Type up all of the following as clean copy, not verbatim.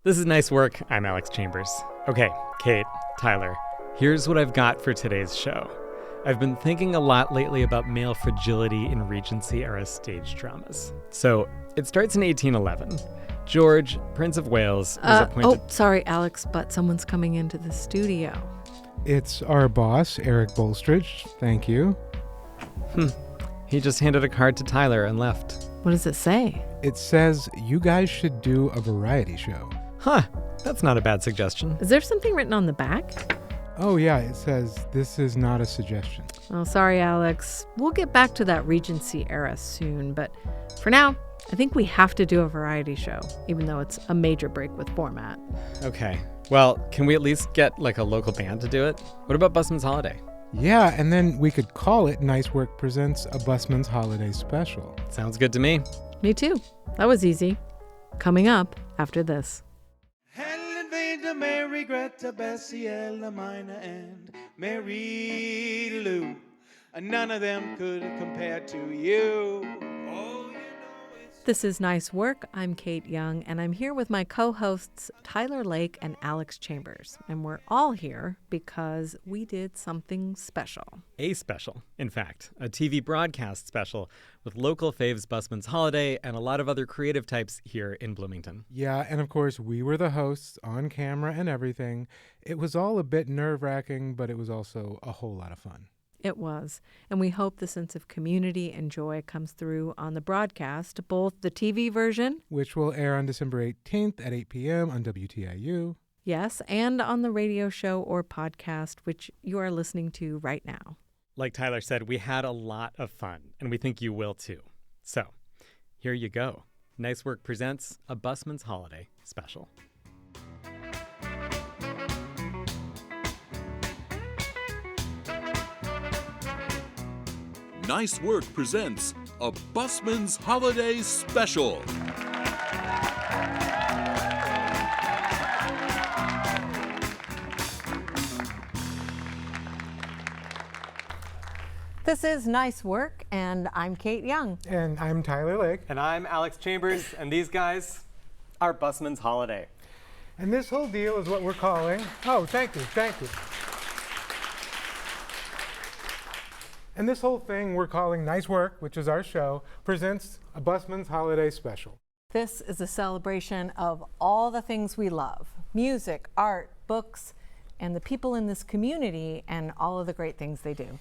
This is Nice Work. I'm Alex Chambers. Okay, Kate, Tyler, here's what I've got for today's show. I've been thinking a lot lately about male fragility in Regency-era stage dramas. So, it starts in 1811. George, Prince of Wales, was appointed... Oh, sorry, Alex, but someone's coming into the studio. It's our boss, Eric Bolstridge. Thank you. He just handed a card to Tyler and left. What does it say? It says you guys should do a variety show. Huh, that's not a bad suggestion. Is there something written on the back? Oh yeah, it says this is not a suggestion. Oh, sorry, Alex. We'll get back to that Regency era soon, but for now, I think we have to do a variety show, even though it's a major break with format. Okay, well, can we at least get like a local band to do it? What about Busman's Holiday? Yeah, and then we could call it Nice Work Presents a Busman's Holiday Special. Sounds good to me. Me too. That was easy. Coming up after this. Helen Vader, Mary Greta, Bessie, Ella Minor, and Mary Lou. And none of them could compare to you. Oh, you know it's... This is Nice Work. I'm Kate Young, and I'm here with my co-hosts Tyler Lake and Alex Chambers. And we're all here because we did something special. A special, in fact, a TV broadcast special with local faves Busman's Holiday and a lot of other creative types here in Bloomington. Yeah, and of course we were the hosts on camera and everything. It was all a bit nerve-wracking, but it was also a whole lot of fun. It was, and we hope the sense of community and joy comes through on the broadcast, both the TV version, Which will air on December 18th at 8 p.m. on WTIU. yes, and on the radio show or podcast, which you are listening to right now. Like Tyler said, we had a lot of fun, and we think you will too. So, here you go. Nice Work presents a Busman's Holiday special. Nice Work presents a Busman's Holiday Special. This is Nice Work, and I'm Kate Young. And I'm Tyler Lake. And I'm Alex Chambers, and these guys are Busman's Holiday. And this whole deal is what we're calling... Oh, thank you. And this whole thing we're calling Nice Work, which is our show, presents a Busman's Holiday Special. This is a celebration of all the things we love: music, art, books, and the people in this community and all of the great things they do.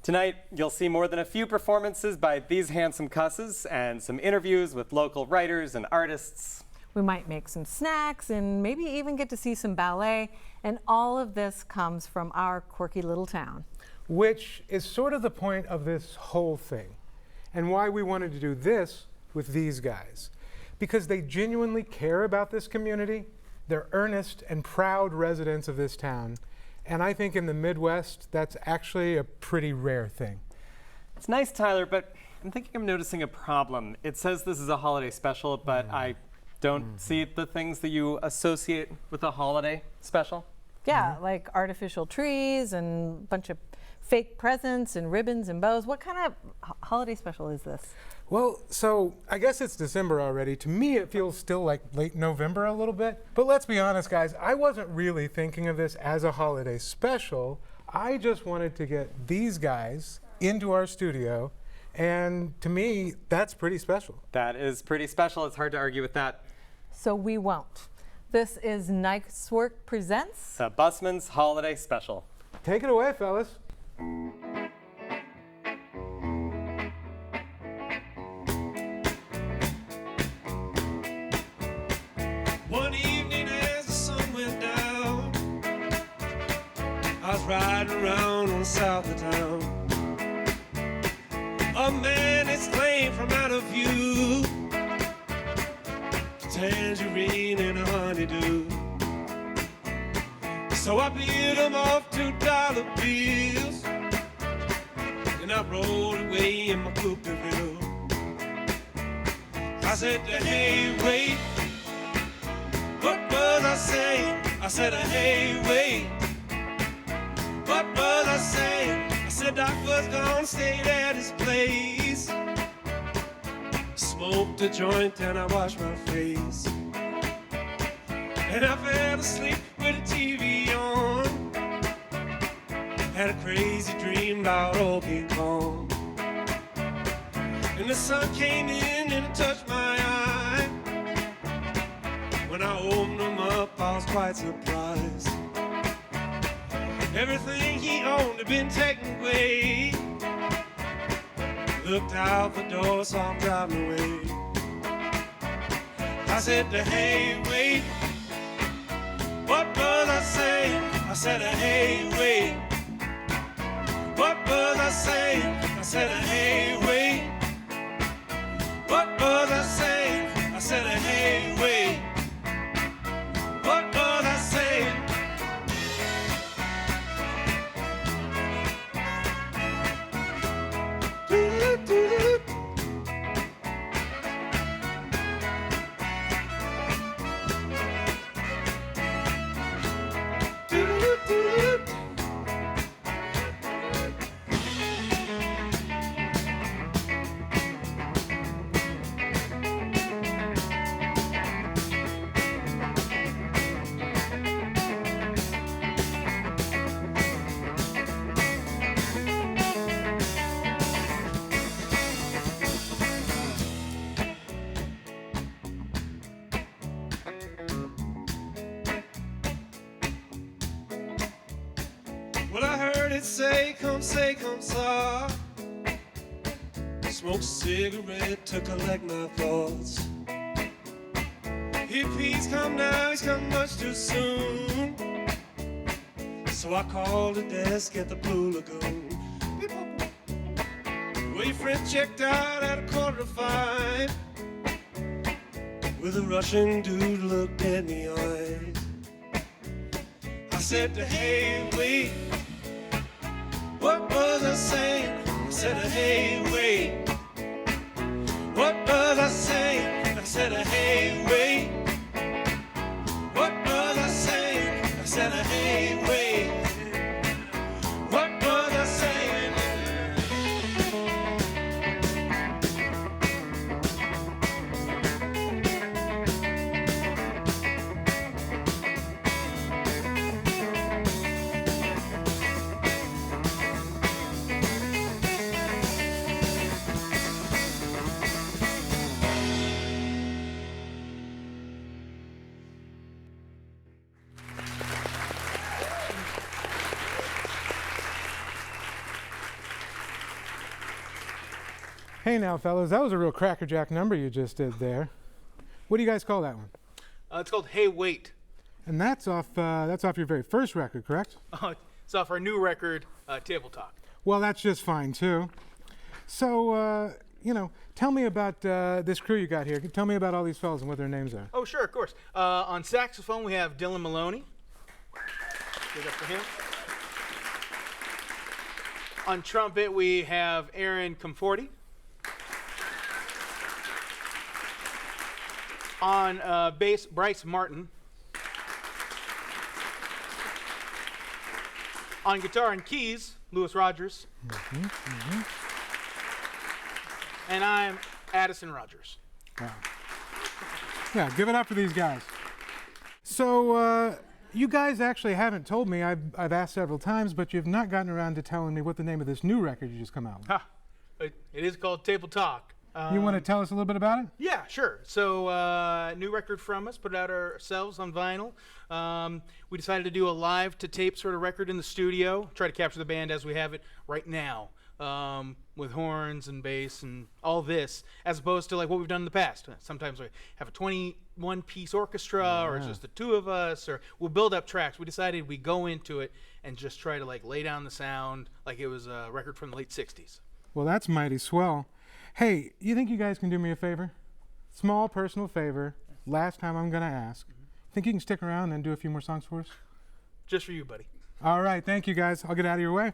Tonight, you'll see more than a few performances by these handsome cusses and some interviews with local writers and artists. We might make some snacks and maybe even get to see some ballet, and all of this comes from our quirky little town. Which is sort of the point of this whole thing, and why we wanted to do this with these guys. Because they genuinely care about this community, they're earnest and proud residents of this town, and I think in the Midwest, that's actually a pretty rare thing. It's nice, Tyler, but I'm thinking I'm noticing a problem. It says this is a holiday special, but I don't see the things that you associate with a holiday special. Yeah, like artificial trees and a bunch of fake presents and ribbons and bows. What kind of holiday special is this? Well, so I guess it's December already. To me, it feels still like late November a little bit. But let's be honest, guys, I wasn't really thinking of this as a holiday special. I just wanted to get these guys into our studio, and to me, that's pretty special. That is pretty special. It's hard to argue with that. So we won't. This is Nice Work Presents The Busman's Holiday Special. Take it away, fellas. One evening as the sun went down, I was riding around on the south of town. A man exclaimed from out of view, tangerine and a honeydew. So I beat him off $2 bills, and I rolled away in my Cookeville. I said, hey, wait, what was I saying? I said, hey, wait, what was I saying? I said, Doc was gonna stay at his place. Smoked a joint and I washed my face. and I fell asleep with the TV on. Had a crazy dream about old King Kong. And the sun came in and it touched my eye. When I opened them up, I was quite surprised. Everything he owned had been taken away. Looked out the door, saw him driving away. I said to hey, wait, what was I saying? I said, hey, wait, what was I saying? I said, hey, wait, what was I saying? I said, hey, wait, what was I saying? Well, I heard it say, come saw. Smoked a cigarette to collect my thoughts. If he's come now, he's come much too soon. So I called the desk at the Blue Lagoon. Well, your friend checked out at 4:45 with a Russian dude looked at me eyes. I said to hey, wait, what was I saying? I said, hey, wait, what was I saying? I said, hey, wait, what was I saying? I said, hey, wait, what was I saying? Hey now, fellas, that was a real crackerjack number you just did there. What do you guys call that one? It's called Hey Wait. And that's off your very first record, correct? It's off our new record, Table Talk. Well, that's just fine too. So, tell me about this crew you got here. Tell me about all these fellas and what their names are. Oh, sure, of course. On saxophone, we have Dylan Maloney. Give it up for him. On trumpet, we have Aaron Comforti. On bass, Bryce Martin. On guitar and keys, Lewis Rogers. And I'm Addison Rogers. Wow. Yeah, give it up for these guys. So, you guys actually haven't told me, I've asked several times, but you've not gotten around to telling me what the name of this new record you just come out with. It is called Table Talk. You want to tell us a little bit about it? Yeah, sure. So, new record from us, put it out ourselves on vinyl. We decided to do a live to tape sort of record in the studio, try to capture the band as we have it right now, with horns and bass and all this, as opposed to like what we've done in the past. Sometimes we have a 21-piece orchestra, or it's just the two of us, or we'll build up tracks. We decided we'd go into it and just try to like lay down the sound like it was a record from the late 60s. Well, that's mighty swell. Hey, you think you guys can do me a favor? Small personal favor. Last time I'm going to ask. Think you can stick around and do a few more songs for us? Just for you, buddy. All right, thank you guys. I'll get out of your way.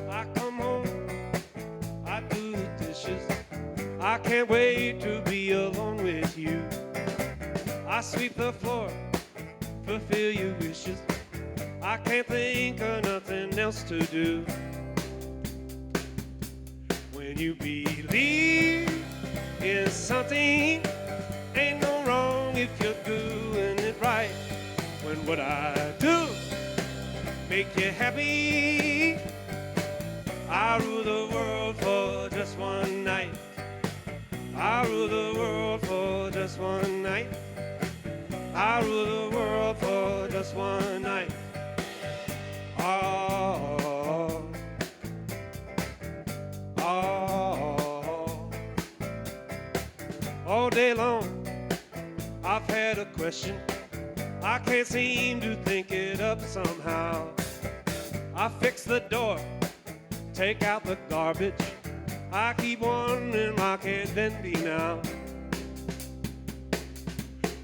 I come home, I do the dishes. I can't wait to be alone with you. I sweep the floor, fulfill your wishes. I can't think of nothing else to do. When you believe in something, ain't no wrong if you're doing it right. When what I do make you happy, I rule the world for just one night. I rule the world for just one night. I rule the world for just one night. Oh, oh, all day long I've had a question. I can't seem to think it up somehow. I fix the door, take out the garbage. I keep wondering why can't then be now.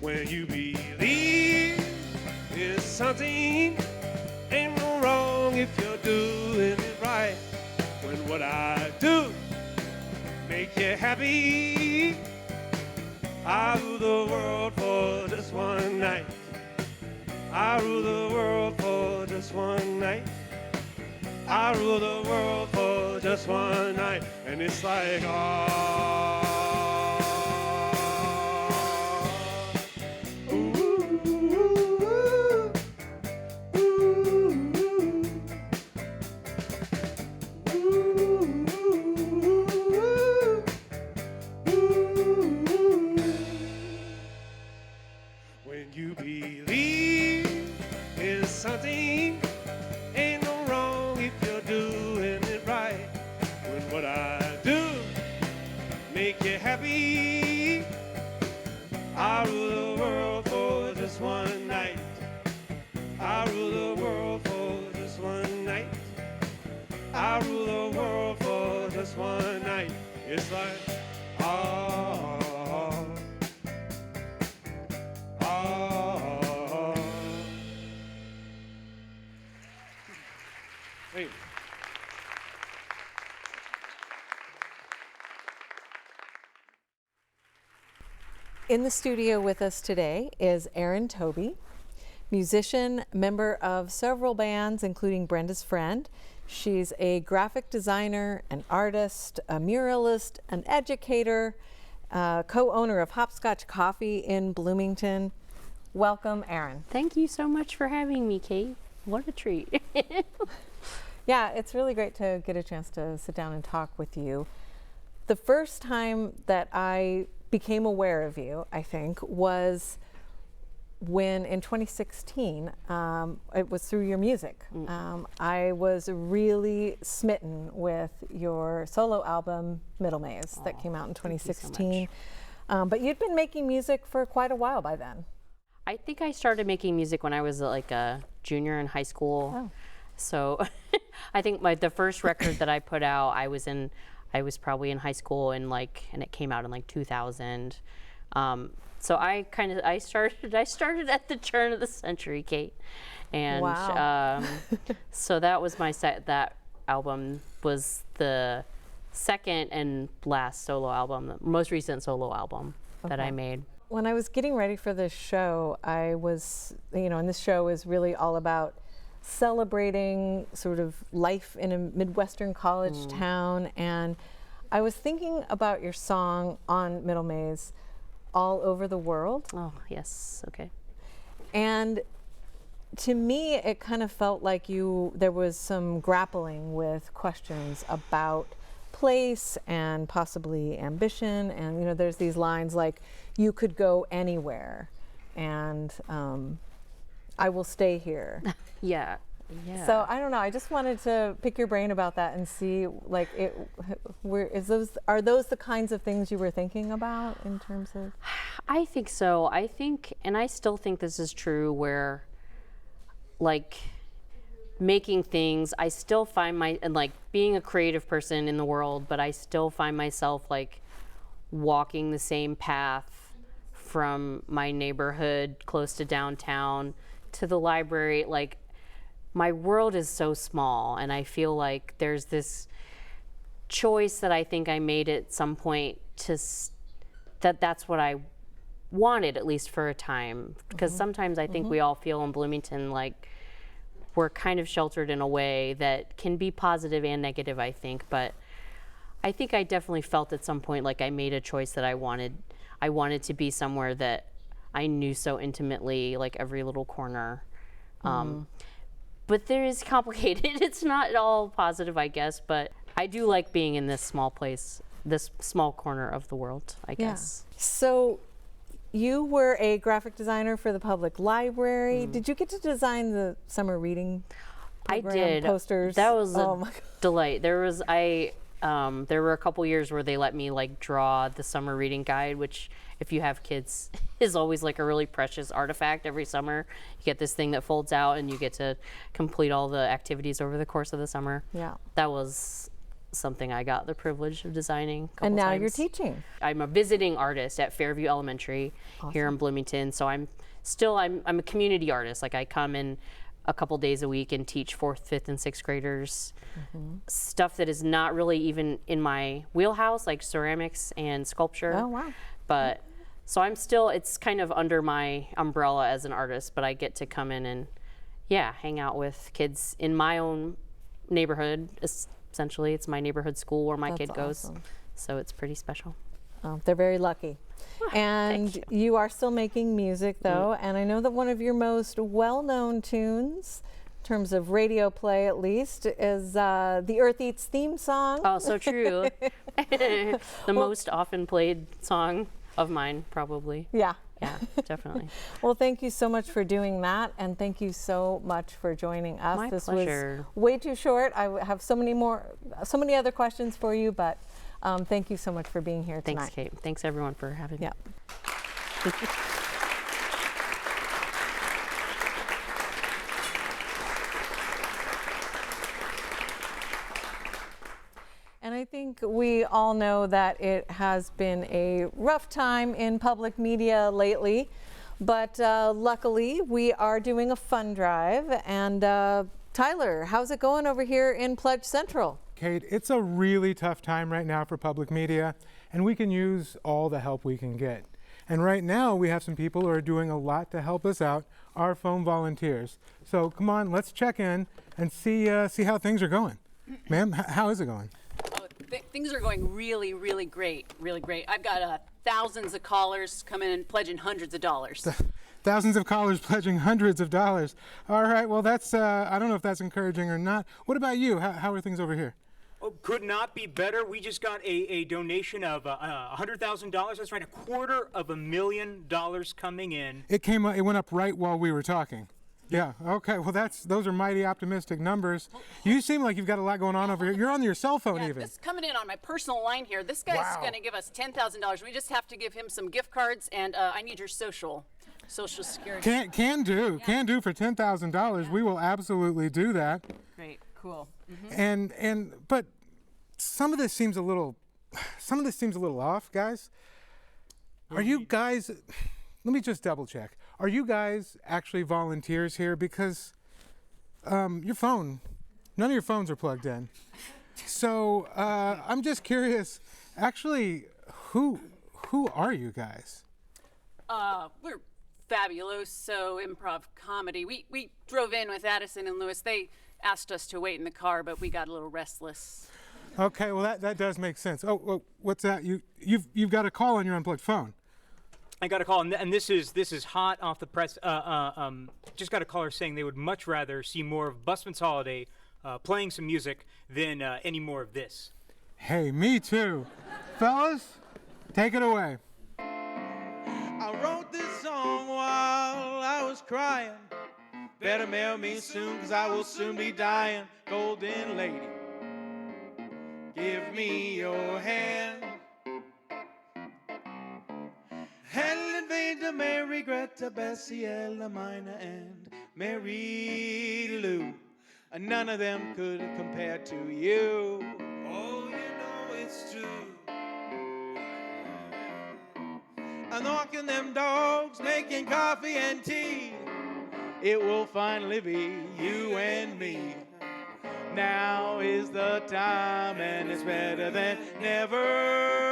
When you believe in something, ain't no wrong if you're doing it right. When what I do make you happy, I rule the world for just one night. I rule the world for just one night. I rule the world for just one night. And it's like, oh, ooh, ooh, when you believe in something, ain't no wrong if you're doing it right. When what I do make you happy, I rule the world for just one night. I rule the world for just one night. I rule the world for just one night. It's like, oh, oh. Hey. In the studio with us today is Erin Toby, musician, member of several bands, including Brenda's Friend. She's a graphic designer, an artist, a muralist, an educator, co-owner of Hopscotch Coffee in Bloomington. Welcome, Erin. Thank you so much for having me, Kate. What a treat. Yeah, it's really great to get a chance to sit down and talk with you. The first time that I became aware of you, I think, was when in 2016, it was through your music. I was really smitten with your solo album, Middle Maze, that came out in 2016. But you'd been making music for quite a while by then. I think I started making music when I was like a junior in high school. Oh. So I think the first record that I put out, I was probably in high school and it came out in like 2000. So I started at the turn of the century, Kate. And wow. So that was that album was the second and last solo album, the most recent solo album that I made. When I was getting ready for this show, I was, and this show is really all about celebrating sort of life in a Midwestern college town. And I was thinking about your song on Middle Maze, All Over the World. Oh, yes, okay. And to me, it kind of felt like there was some grappling with questions about place and possibly ambition. And, there's these lines like, you could go anywhere and I will stay here. Yeah. So I don't know. I just wanted to pick your brain about that and see, are those the kinds of things you were thinking about in terms of? I think so. And I still think this is true, where, making things, I still find being a creative person in the world, but I still find myself walking the same path from my neighborhood close to downtown to the library. My world is so small, and I feel like there's this choice that I think I made at some point that's what I wanted, at least for a time. Because sometimes I think we all feel in Bloomington like we're kind of sheltered in a way that can be positive and negative, I think. But I think I definitely felt at some point like I made a choice that I wanted to be somewhere that I knew so intimately, like every little corner. But there is complicated. It's not all positive, I guess, but I do like being in this small place, this small corner of the world, I guess. So you were a graphic designer for the public library. Did you get to design the summer reading program, I did. posters? That was oh a my God. delight. There were a couple years where they let me like draw the summer reading guide, which if you have kids is always like a really precious artifact every summer. You get this thing that folds out and you get to complete all the activities over the course of the summer. Yeah. That was something I got the privilege of designing a couple And now times. you're teaching. I'm a visiting artist at Fairview Elementary here in Bloomington. So I'm a community artist. Like I come in a couple days a week and teach 4th, 5th, and 6th graders stuff that is not really even in my wheelhouse, like ceramics and sculpture. Oh, wow. But so it's kind of under my umbrella as an artist, but I get to come in and hang out with kids in my own neighborhood. Essentially, it's my neighborhood school where my kid goes. Awesome. So it's pretty special. Oh, they're very lucky. And you are still making music, though, and I know that one of your most well-known tunes, in terms of radio play at least, is the Earth Eats theme song. Oh, so true. The most often played song of mine, probably. Yeah. Yeah, definitely. Well, thank you so much for doing that, and thank you so much for joining us. My this pleasure. was way too short. I have so many other questions for you, but thank you so much for being here tonight. Thanks, Kate. Thanks, everyone, for having me. Yeah. And I think we all know that it has been a rough time in public media lately, but luckily we are doing a fund drive. And Tyler, how's it going over here in Pledge Central? Kate, it's a really tough time right now for public media, and we can use all the help we can get. And right now we have some people who are doing a lot to help us out, our phone volunteers. So come on, let's check in and see how things are going. Ma'am, how is it going? Things are going really, really great, really great. I've got thousands of callers coming and pledging hundreds of dollars. Thousands of callers pledging hundreds of dollars. All right, well that's, I don't know if that's encouraging or not. What about you? How are things over here? Oh, could not be better. We just got a donation of $100,000. That's right, $250,000 coming in. It went up right while we were talking. Yeah, okay, well those are mighty optimistic numbers. You seem like you've got a lot going on over here. You're on your cell phone even. This coming in on my personal line here. This guy's going to give us $10,000. We just have to give him some gift cards, and I need your social security. Can do for $10,000. We will absolutely do that. Great, cool. Mm-hmm. But some of this seems a little off, guys. Are you guys? Let me just double check. Are you guys actually volunteers here? Because your phone, none of your phones are plugged in. So I'm just curious. Actually, who are you guys? We're Fabuloso Improv Comedy. We drove in with Addison and Lewis. They asked us to wait in the car, but we got a little restless. Okay, well that does make sense. Oh, what's that? You've got a call on your unplugged phone. I got a call, and this is hot off the press. Just got a caller saying they would much rather see more of Busman's Holiday playing some music than any more of this. Hey, me too. Fellas, take it away. I wrote this song while I was crying. Better mail me soon, 'cause I will soon be dying. Golden lady, give me your hand. Helen Veda, Mary Greta, Bessie, Ella Minor, and Mary Lou. None of them could compare to you. Oh, you know it's true. I'm knocking them dogs, making coffee and tea. It will finally be you and me. Now is the time, and it's better than never.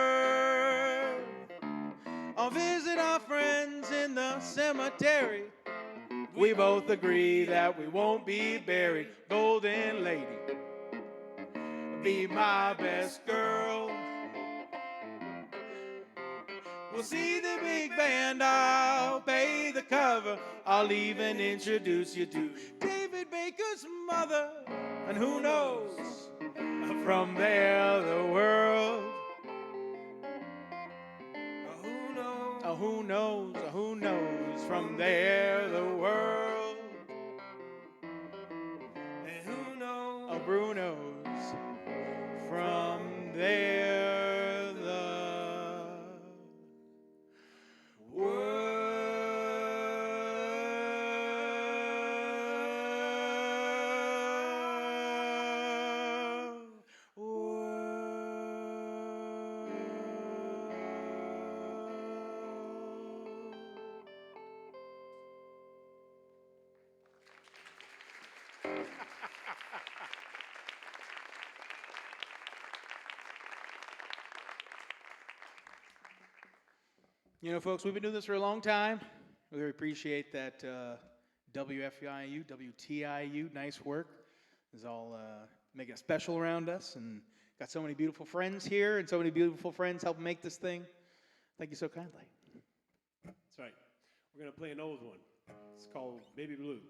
I'll visit our friends in the cemetery. We both agree that we won't be buried. Golden lady, be my best girl. We'll see the big band, I'll pay the cover. I'll even introduce you to David Baker's mother. And who knows, from there the world. Who knows, from there the world. And who knows, Bruno's, from there the world. You know, folks, we've been doing this for a long time. We really appreciate that WFIU, WTIU, nice work. Is all making it special around us, and got so many beautiful friends here, and so many beautiful friends help make this thing. Thank you so kindly. That's right. We're going to play an old one. It's called Baby Blue.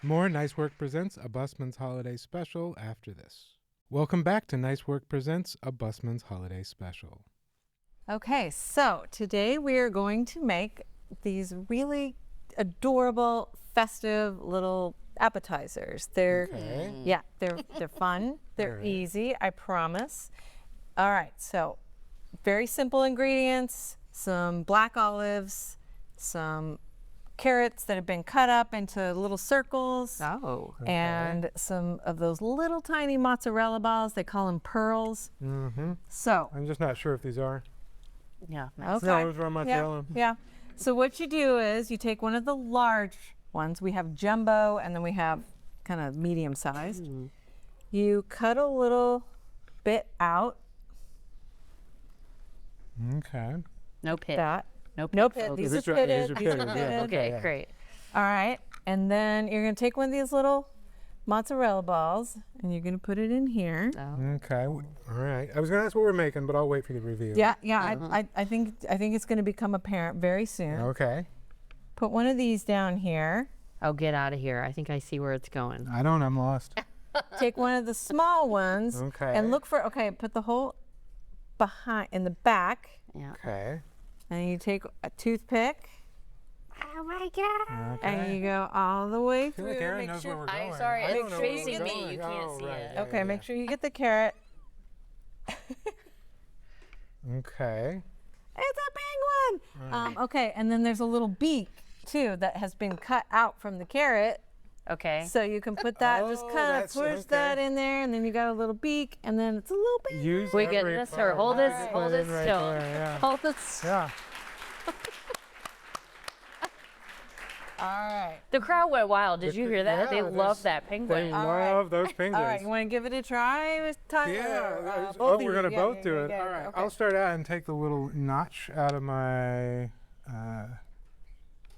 More Nice Work Presents a Busman's Holiday Special after this. Welcome back to Nice Work Presents a Busman's Holiday Special. Okay, so today we are going to make these really adorable, festive little appetizers. They're they're fun. They're easy, I promise. All right, so very simple ingredients: some black olives, some carrots that have been cut up into little circles. Oh. And some of those little tiny mozzarella balls. They call them pearls. Mm-hmm. So I'm just not sure if these are. Yeah. okay. No, those are mozzarella. Yeah. So what you do is you take one of the large ones. We have jumbo, and then we have kind of medium sized. You cut a little bit out. Okay. No pit. That. No pit. No pit. Okay. These These are are- pitted. these are These are pitted, yeah. pitted. Okay, Yeah. great. All right. And then you're going to take one of these little mozzarella balls, and you're going to put it in here. Okay. All right. I was going to ask what we're making, but I'll wait for the review. Yeah. I think it's going to become apparent very soon. Okay. Put one of these down here. Oh, get out of here. I think I see where it's going. I don't. I'm lost. Take one of the small ones. Okay. And look for, put the whole behind, in the back. Yeah. Okay. And you take a toothpick. Oh my God. And you go all the way I feel through. like Aaron Make knows sure- where we're going. I'm sorry, I don't it's know where we're facing me. going. You can't Oh, see right. it. Yeah, Okay, yeah, make sure you get the carrot. yeah. Okay. It's a penguin. Okay, and then there's a little beak too that has been cut out from the carrot. Okay. So you can put that, just Oh, kind of that's- push okay. that in there, and then you got a little beak, and then it's a little bit. Use We get every this, part. or hold I this, just hold put it this in right still. there, yeah. Hold this. Yeah. All right. The crowd went wild. Did you hear that? Yeah, they there's- love that They penguin. love those penguins. All right, you want to give it a try with Tyler? Yeah. Both Oh, of we're you. gonna Yeah, both yeah, do yeah, it. yeah, All right. okay. I'll start out and take the little notch out of my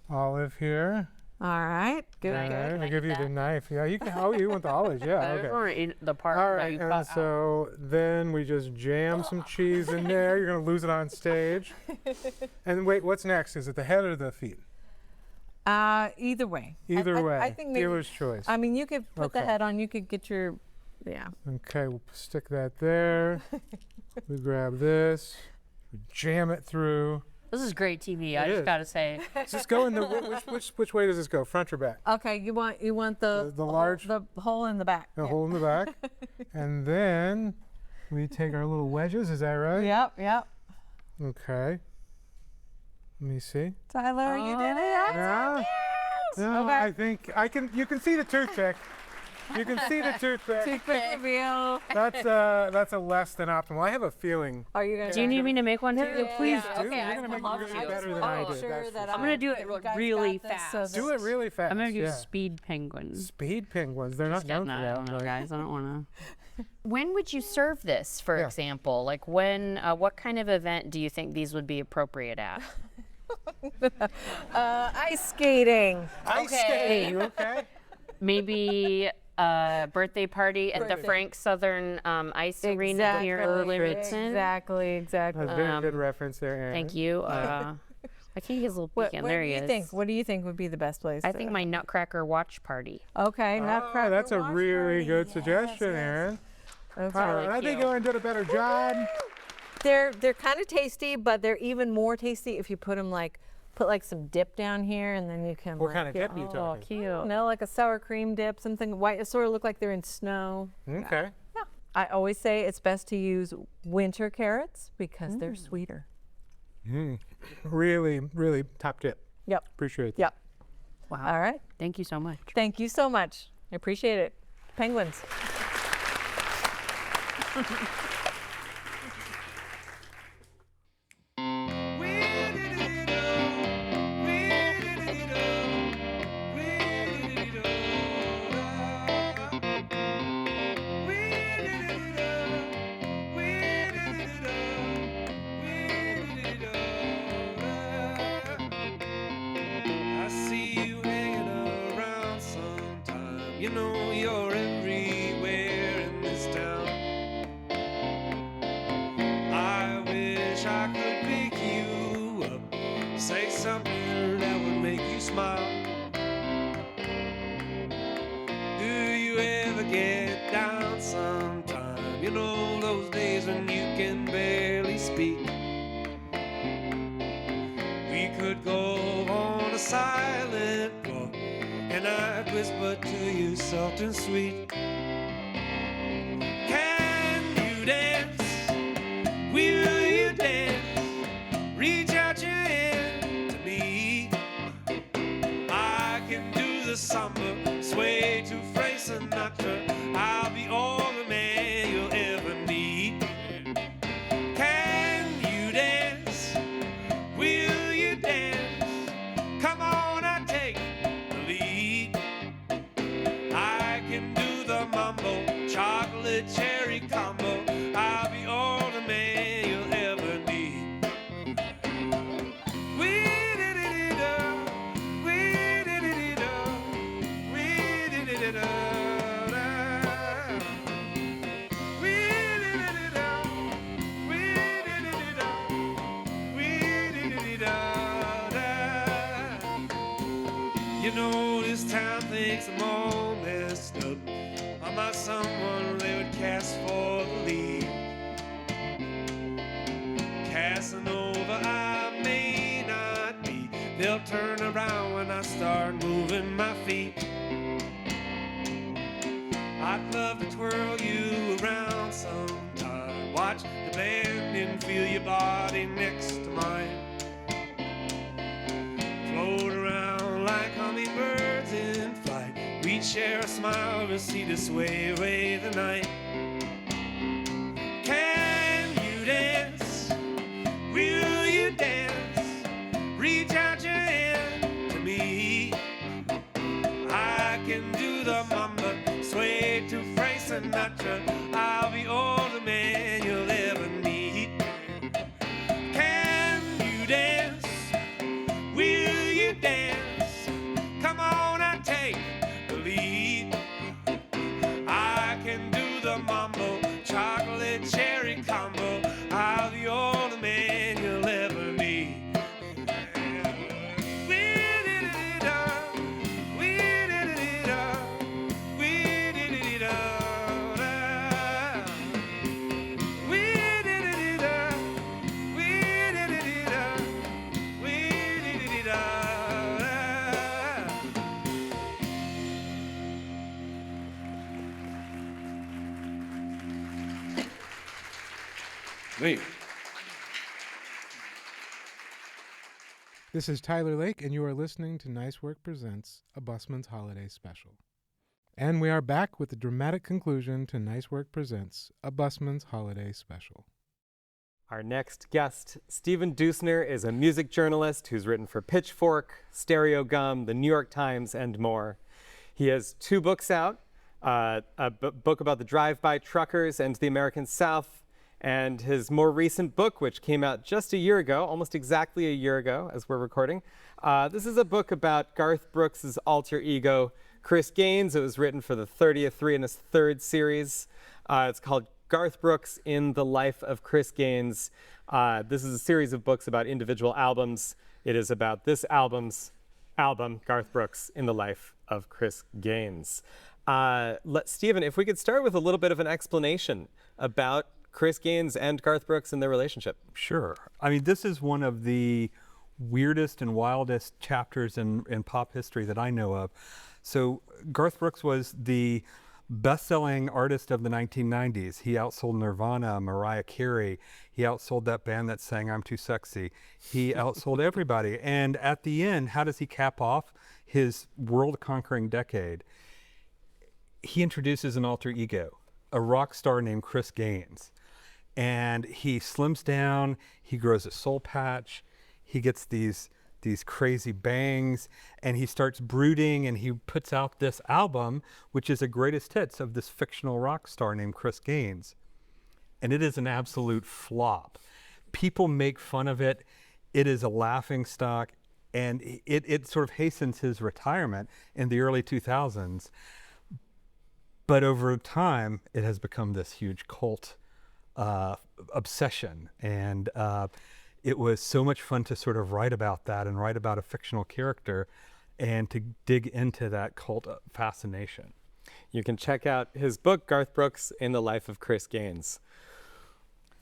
olive here. All right. Good. All Good. right. I'll give you the knife. Yeah, you can. Oh, you want the olives? Yeah. I just Okay. want to eat the part All that right, you and cut out. so then we just jam some cheese in there. You're gonna lose it on stage. And wait, what's next? Is it the head or the feet? Either way. Either way. I think maybe. Dealer's choice. I mean, you could put the Okay. head on. You could get your, yeah. Okay, we'll stick that there. We grab this. We jam it through. This is great TV. I It just is. gotta say. Does this go in the which way does this go? Front or back? Okay, you want the large- the hole in the back. A hole in the back. And then we take our little wedges. Is that right? Yep. Yep. Okay. Let me see. Tyler, you did it. Yeah. No, Okay. I think I can. You can see the toothpick. You can see the toothpick. Toothpick reveal. That's a less than optimal. I have a feeling. Are you gonna? Do you need me to make one? Please do. Okay, You're gonna make love it to. better than I I just did. sure that's for that sure. I'm gonna do that it you guys really got this so fast. Do it really fast. I'm gonna do yeah. speed penguins. Speed penguins. They're not known No, for I that. don't know, guys. I don't want to. When would you serve this, for Yeah. example? Like when? What kind of event do you think these would be appropriate at? Ice skating. Ice skating. Okay. Maybe a birthday party at the Frank Southern Ice Arena here in Bloomington. Exactly. That's a very good reference there, Aaron. Thank you. I can't get his little What, peek in. what There do he you is. think? What do you think would be the best place? I think my Nutcracker watch party. Okay, Nutcracker. Oh, that's a watch really party. good Yes, suggestion, yes. Aaron. Okay. All right, I think Aaron did a better job. They're kind of tasty, but they're even more tasty if you put them put some dip down here, and then you can. What kind of dip are you Oh, talking? cute. No, like a sour cream dip, something white. It sort of look like they're in snow. Okay. Yeah. I always say it's best to use winter carrots because they're sweeter. Really, really top tip. Yep. Appreciate that. Yep. Wow. All right. Thank you so much. Thank you so much. I appreciate it. Penguins. I see you hanging around sometime. You know you're everywhere in this town. I wish I could pick you up, say something that would make you smile. You know those days when you can barely speak. We could go on a silent walk, and I'd whisper to you soft and sweet. Can you dance? Will you dance? Reach out your hand to me. I can do the samba, sway to Frank Sinatra. I'll be all the man you'll ever need. Can you dance? Will you dance? Come on, I take the lead. I can do the mambo, chocolate cherry combo. I'll be all the man you'll ever need. You know this town thinks I'm all messed up. I'm not someone they would cast for the lead. Casanova I may not be. They'll turn around when I start moving my feet. I'd love to twirl you around sometime. Watch the bend and feel your body next to mine. Float around like hummingbirds in flight. We'd share a smile to see this way away the night. Can you dance? Will you dance? Reach out your hand to me. I can do the mamba, sway to Frank Sinatra. I'll be all the man you'll ever need. Can you dance? Will you dance? Come on, I take the lead. I can do the mambo, chocolate cherry combo. I'll be all the man you'll ever need. Me. This is Tyler Lake, and you are listening to Nice Work Presents, a Busman's Holiday Special. And we are back with the dramatic conclusion to Nice Work Presents, a Busman's Holiday Special. Our next guest, Stephen Dusner, is a music journalist who's written for Pitchfork, Stereo Gum, The New York Times, and more. He has 2 books out, a book about the drive-by truckers and the American South, and his more recent book, which came out just a year ago, almost exactly a year ago as we're recording. This is a book about Garth Brooks' alter ego, Chris Gaines. It was written for the 30th in his 3rd series. It's called Garth Brooks in the Life of Chris Gaines. This is a series of books about individual albums. It is about this album, Garth Brooks in the Life of Chris Gaines. Stephen, if we could start with a little bit of an explanation about Chris Gaines and Garth Brooks and their relationship. Sure. I mean, this is one of the weirdest and wildest chapters in pop history that I know of. So Garth Brooks was the best-selling artist of the 1990s. He outsold Nirvana, Mariah Carey. He outsold that band that sang I'm Too Sexy. He outsold everybody. And at the end, how does he cap off his world-conquering decade? He introduces an alter ego, a rock star named Chris Gaines. And he slims down, he grows a soul patch, he gets these crazy bangs, and he starts brooding, and he puts out this album, which is a greatest hits of this fictional rock star named Chris Gaines. And it is an absolute flop. People make fun of it. It is a laughing stock, and it sort of hastens his retirement in the early 2000s. But over time, it has become this huge cult obsession, and it was so much fun to sort of write about that and write about a fictional character and to dig into that cult fascination. You can check out his book, Garth Brooks in the Life of Chris Gaines.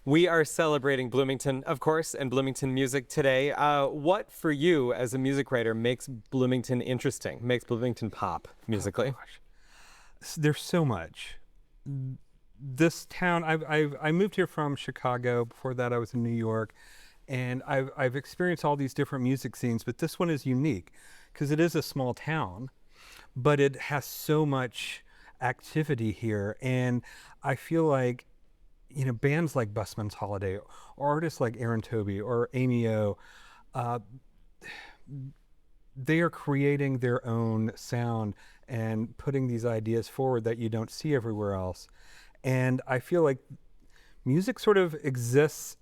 We are celebrating Bloomington, of course, and Bloomington music today. What, for you as a music writer, makes Bloomington interesting, makes Bloomington pop musically? Oh, gosh. There's so much. This town, I moved here from Chicago. Before that, I was in New York. And I've experienced all these different music scenes, but this one is unique because it is a small town, but it has so much activity here. And I feel like, you know, bands like Busman's Holiday, or artists like Aaron Toby or Amy O, they are creating their own sound and putting these ideas forward that you don't see everywhere else. And I feel like music sort of exists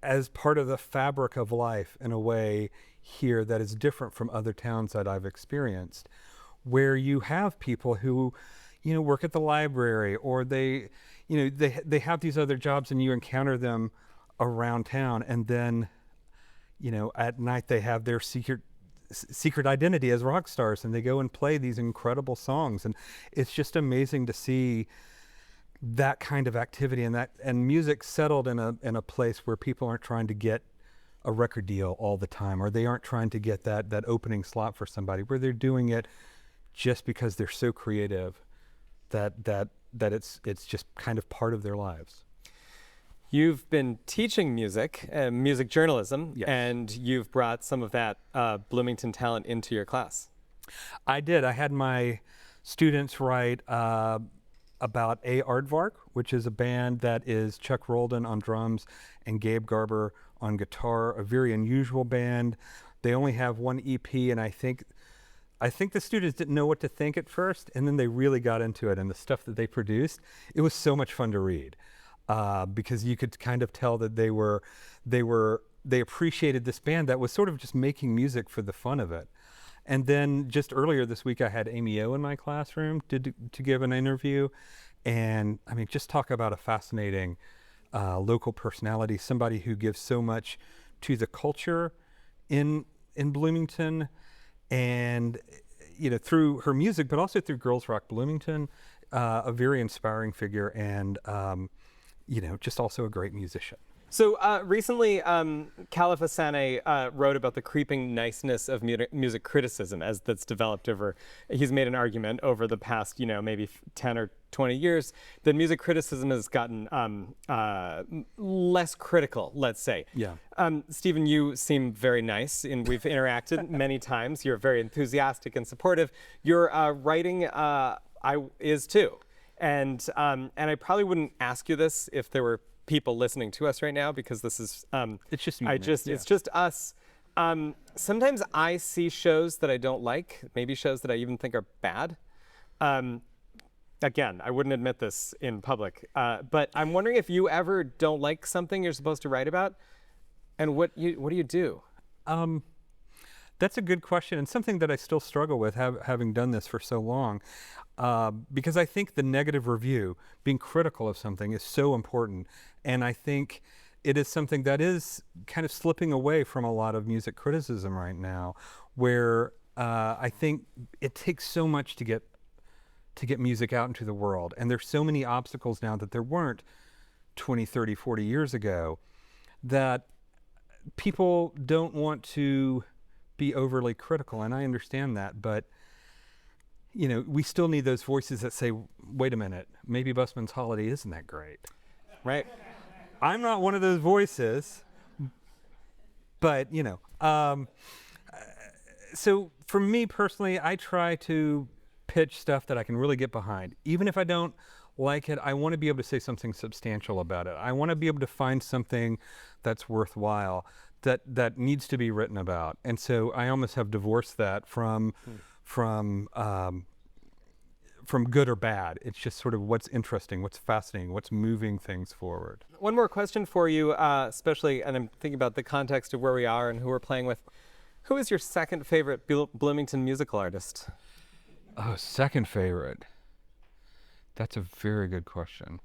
as part of the fabric of life in a way here that is different from other towns that I've experienced, where you have people who, you know, work at the library, or they, you know, they have these other jobs, and you encounter them around town, and then, you know, at night they have their secret identity as rock stars, and they go and play these incredible songs, and it's just amazing to see that kind of activity and music settled in a place where people aren't trying to get a record deal all the time, or they aren't trying to get that opening slot for somebody, where they're doing it just because they're so creative that it's just kind of part of their lives. You've been teaching music, music journalism, Yes. and you've brought some of that Bloomington talent into your class. I did. I had my students write about A. Aardvark, which is a band that is Chuck Roldan on drums and Gabe Garber on guitar, a very unusual band. They only have one EP, and I think the students didn't know what to think at first, and then they really got into it, and the stuff that they produced, it was so much fun to read, because you could kind of tell that they appreciated this band that was sort of just making music for the fun of it. And then just earlier this week, I had Amy O in my classroom to give an interview. And I mean, just talk about a fascinating local personality, somebody who gives so much to the culture in Bloomington, and, you know, through her music, but also through Girls Rock Bloomington, a very inspiring figure, and, you know, just also a great musician. So recently, Khalif Hassaneh wrote about the creeping niceness of music criticism as that's developed over. He's made an argument over the past, you know, maybe 10 or 20 years that music criticism has gotten less critical, let's say. Yeah. Stephen, you seem very nice, and we've interacted many times. You're very enthusiastic and supportive. Your writing is too, and I probably wouldn't ask you this if there were people listening to us right now, because this is it's just it's just us. Sometimes I see shows that I don't like, maybe shows that I even think are bad. Again, I wouldn't admit this in public, but I'm wondering if you ever don't like something you're supposed to write about, and what do you do? That's a good question, and something that I still struggle with, having done this for so long, because I think the negative review, being critical of something, is so important, and I think it is something that is kind of slipping away from a lot of music criticism right now, where I think it takes so much to get music out into the world, and there's so many obstacles now that there weren't 20, 30, 40 years ago, that people don't want to be overly critical, and I understand that, but, you know, we still need those voices that say, wait a minute, maybe Busman's Holiday isn't that great. Right. I'm not one of those voices, but, you know. So for me personally, I try to pitch stuff that I can really get behind. Even if I don't like it, I want to be able to say something substantial about it. I want to be able to find something that's worthwhile, that needs to be written about. And so I almost have divorced that from good or bad. It's just sort of what's interesting, what's fascinating, what's moving things forward. One more question for you, especially, and I'm thinking about the context of where we are and who we're playing with. Who is your second favorite Bloomington musical artist? Oh, second favorite. That's a very good question.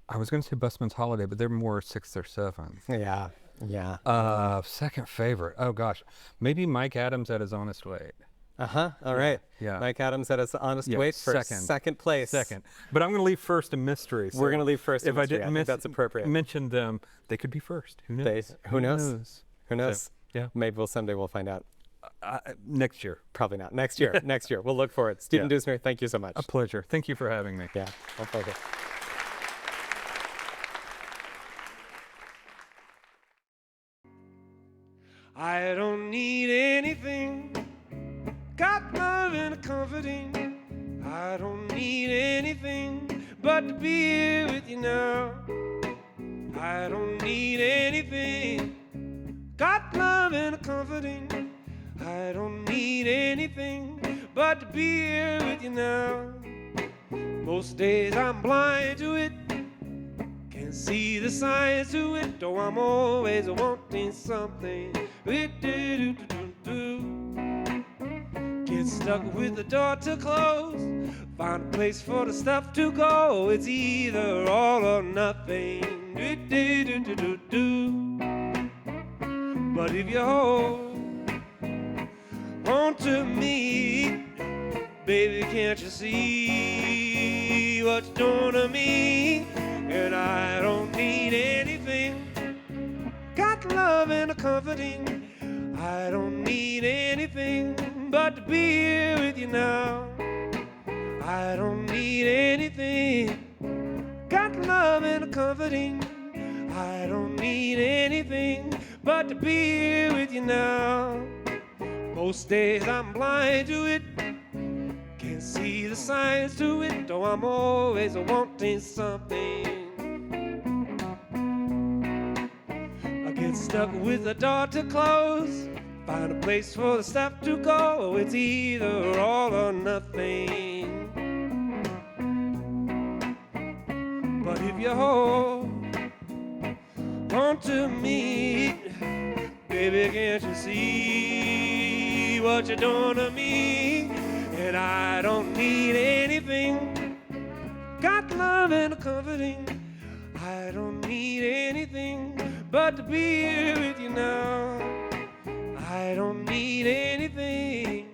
I was going to say Busman's Holiday, but they're more 6th or 7th. Yeah. Second favorite. Oh gosh, maybe Mike Adams at his Honest Weight. All right. Yeah. Mike Adams at his honest Yeah, wait for second. second place. Second. But I'm going to leave first a mystery. We're going to leave first. If I mystery. didn't think that's appropriate. mention them, they could be first. Who knows? Who knows? Who knows? So, yeah. Maybe someday we'll find out. Next year. Probably not. Next year. Next year. We'll look for it. Stephen Yeah. Dusmer, thank you so much. A pleasure. Thank you for having me. Yeah. Our pleasure. I don't need anything, got love and comforting. I don't need anything but to be here with you now. I don't need anything, got love and comforting. I don't need anything but to be here with you now. Most days I'm blind to it, can't see the signs to it, though I'm always wanting something. Get stuck with the door to close, find a place for the stuff to go. It's either all or nothing. But if you hold on to me, baby, can't you see what you're doing to me? And I don't need anything, got love and a comforting. I don't need anything but to be here with you now. I don't need anything, got love and a comforting. I don't need anything but to be here with you now. Most days I'm blind to it, can't see the signs to it, though I'm always wanting something. I get stuck with the door to close, find a place for the stuff to go. It's either all or nothing. But if you hold on to me, baby, can't you see what you're doing to me? And I don't need anything, got love and a comforting. I don't need anything but to be here with you now. I don't need anything,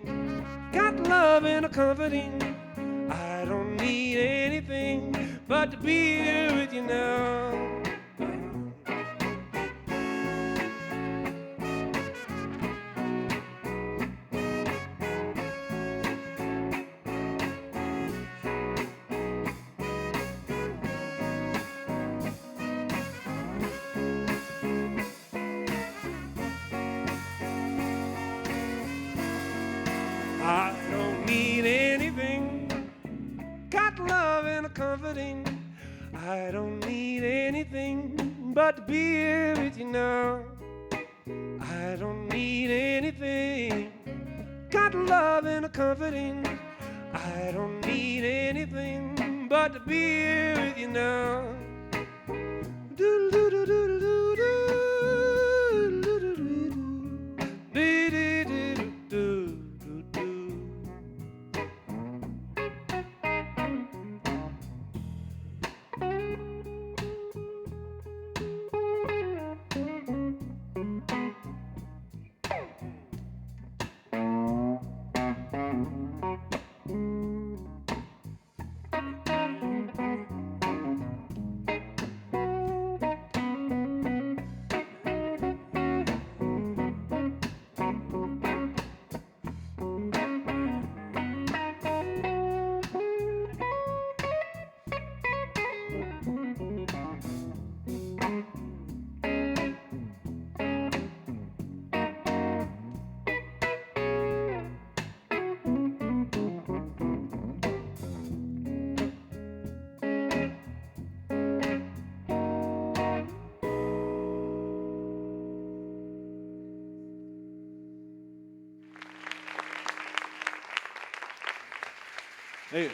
got love and a comforting. I don't need anything but to be here with you now. I don't need anything, got love and a comforting. I don't need anything but to be here with you now. I don't need anything, got love and a comforting. I don't need anything but to be here with you now. Hey.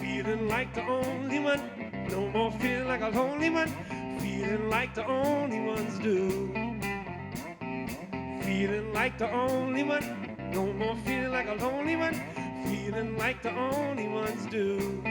Feeling like the only one, no more feeling like a lonely one. Feeling like the only ones do. Feeling like the only one, no more feeling like a lonely one. Feeling like the only ones do.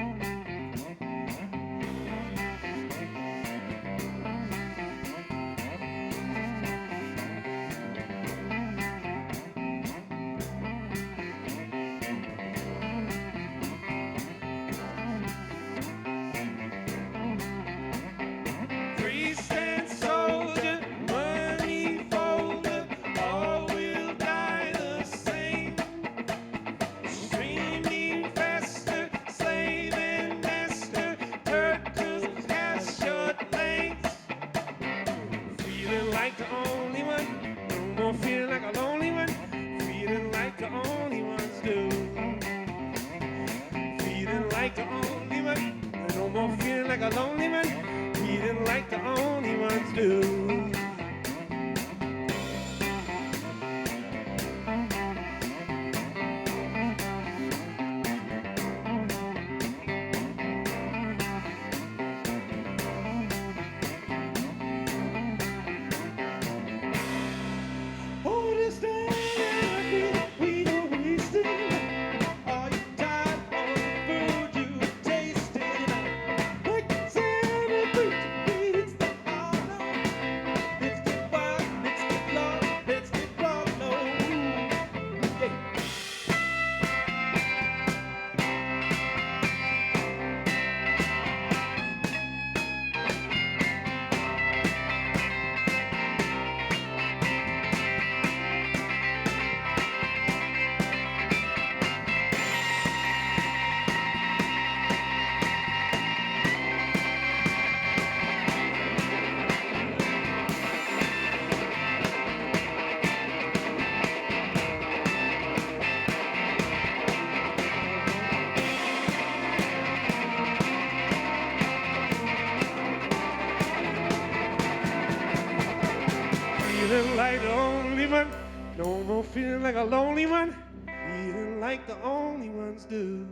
Feeling like the only one, no more feeling like a lonely one. Feeling like the only ones do.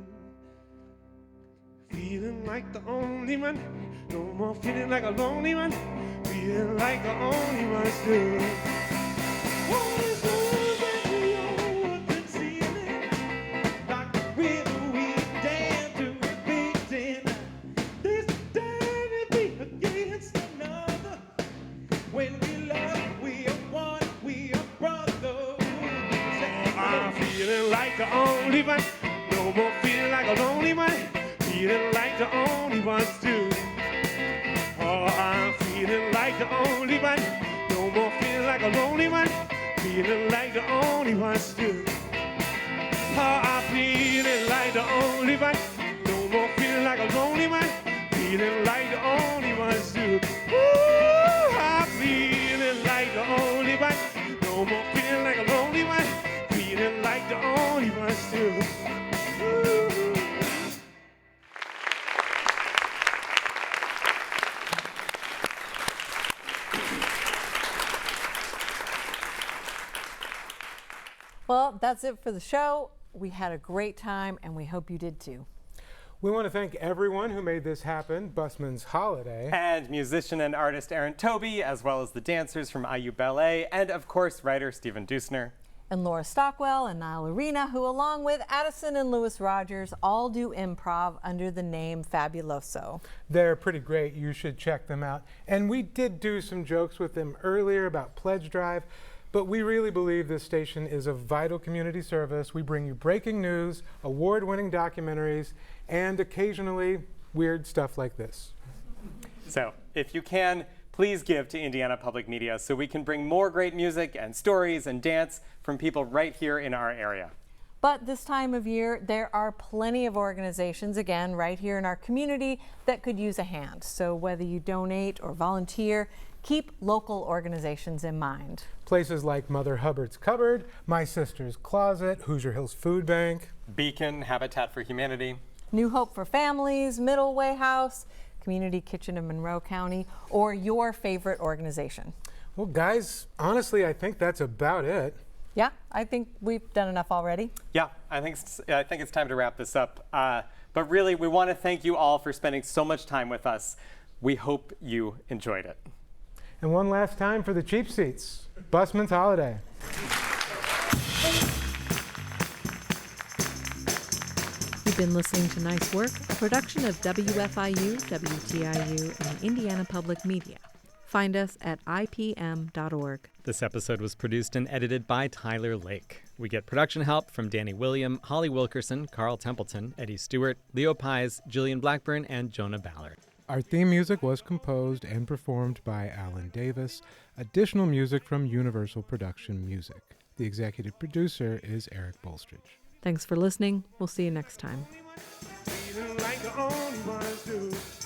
Feeling like the only one, no more feeling like a lonely one. Feeling like the only ones do. What is love that we all could see it? Like the river we dance to repeat it. This time it be against another. When we love, we are one, we are brothers. I'm feeling like the only one, no more feeling like a lonely one. Feeling like the only ones do. Oh, I'm feeling like the only one, no more feeling like a lonely one. Feeling like the only ones do. Oh, I'm feeling like the only one, no more feeling like a lonely one. Feeling like the only ones do. Ooh, I'm feeling like the only one, no more feeling like a lonely one. Feeling like the only ones do. Ooh. Well, that's it for the show. We had a great time, and we hope you did too. We want to thank everyone who made this happen, Busman's Holiday. And musician and artist Aaron Toby, as well as the dancers from IU Ballet, and of course, writer Stephen Dusner. And Laura Stockwell and Niall Arena, who along with Addison and Lewis Rogers all do improv under the name Fabuloso. They're pretty great. You should check them out. And we did do some jokes with them earlier about Pledge Drive, but we really believe this station is a vital community service. We bring you breaking news, award-winning documentaries, and occasionally weird stuff like this. So, if you can, please give to Indiana Public Media so we can bring more great music and stories and dance from people right here in our area. But this time of year, there are plenty of organizations, again, right here in our community that could use a hand. So whether you donate or volunteer, keep local organizations in mind. Places like Mother Hubbard's Cupboard, My Sister's Closet, Hoosier Hills Food Bank, Beacon, Habitat for Humanity, New Hope for Families, Middle Way House, Community Kitchen in Monroe County, or your favorite organization. Well, guys, honestly, I think that's about it. Yeah, I think we've done enough already. Yeah, I think it's time to wrap this up. But really, we want to thank you all for spending so much time with us. We hope you enjoyed it. And one last time for the cheap seats, Busman's Holiday. You've been listening to Nice Work, a production of WFIU, WTIU, and Indiana Public Media. Find us at ipm.org. This episode was produced and edited by Tyler Lake. We get production help from Danny William, Holly Wilkerson, Carl Templeton, Eddie Stewart, Leo Pies, Jillian Blackburn, and Jonah Ballard. Our theme music was composed and performed by Alan Davis. Additional music from Universal Production Music. The executive producer is Eric Bolstridge. Thanks for listening. We'll see you next time. Feeling like the only ones do.